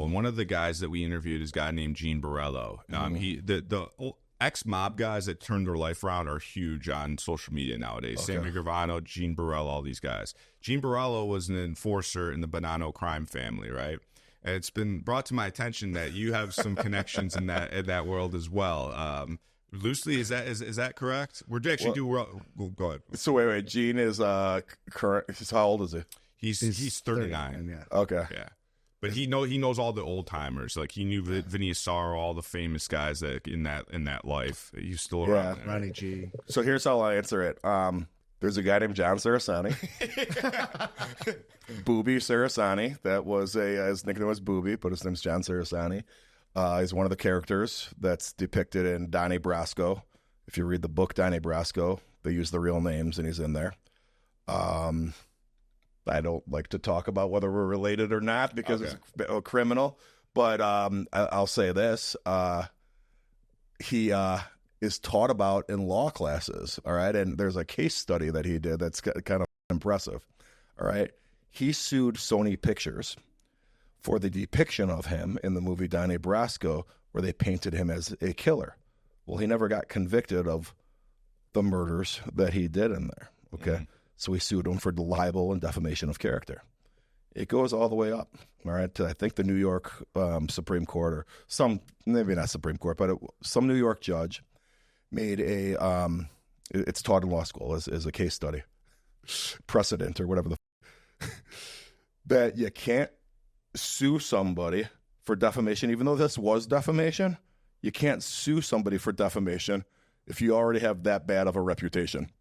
And one of the guys that we interviewed is a guy named Gene Borello. The ex-mob guys that turned their life around are huge on social media nowadays. Okay. Sammy Gravano, Gene Borello, all these guys. Gene Borello was an enforcer in the Bonanno crime family, right? And it's been brought to my attention that you have some connections in that world as well. Loosely, is that correct? We're actually go ahead. So wait, Gene is current. How old is he? He's 39. Yeah. Okay. Yeah. But he knows all the old timers. Like he knew Vinny Asaro, all the famous guys that in that life. He's still around. Yeah. Ronnie G. So here's how I answer it. There's a guy named John Cerasani. Booby Cerasani. That was his nickname was Booby, but his name's John Cerasani. He's one of the characters that's depicted in Donnie Brasco. If you read the book Donnie Brasco, they use the real names, and he's in there. I don't like to talk about whether we're related or not because it's a criminal. But I'll say this. He is taught about in law classes, all right? And there's a case study that he did that's kind of impressive, all right? He sued Sony Pictures for the depiction of him in the movie Donnie Brasco where they painted him as a killer. Well, he never got convicted of the murders that he did in there, okay? Mm-hmm. So we sued him for libel and defamation of character. It goes all the way up, all right, to I think the New York Supreme Court or some, maybe not Supreme Court, but some New York judge made it's taught in law school as a case study, precedent or whatever that you can't sue somebody for defamation, even though this was defamation. You can't sue somebody for defamation if you already have that bad of a reputation.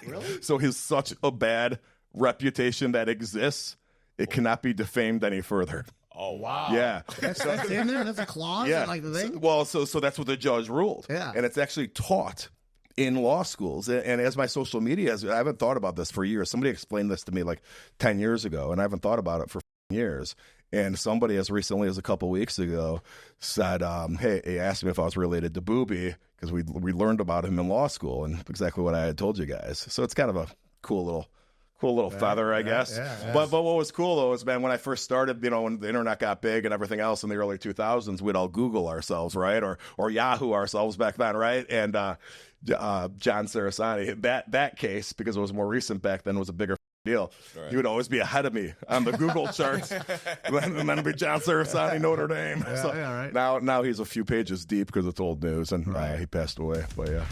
Really? So he's such a bad reputation that exists, it cannot be defamed any further. Oh, wow. Yeah. That's in there? That's a clause? Yeah. Like the thing? So that's what the judge ruled. Yeah. And it's actually taught in law schools. And as my social media, I haven't thought about this for years. Somebody explained this to me like 10 years ago, and I haven't thought about it for years. And somebody as recently as a couple weeks ago said, hey, he asked me if I was related to Booby because we learned about him in law school and exactly what I had told you guys. So it's kind of a cool little feather, I guess. Yeah. But what was cool, though, is, man, when I first started, when the internet got big and everything else in the early 2000s, we'd all Google ourselves, right? Or Yahoo ourselves back then, right? And John Cerasani, that case, because it was more recent back then, was a bigger deal. Right. He would always be ahead of me on the Google charts. and then be John Cerasani, Notre Dame. Yeah, so right. Now he's a few pages deep because it's old news, and he passed away. But yeah.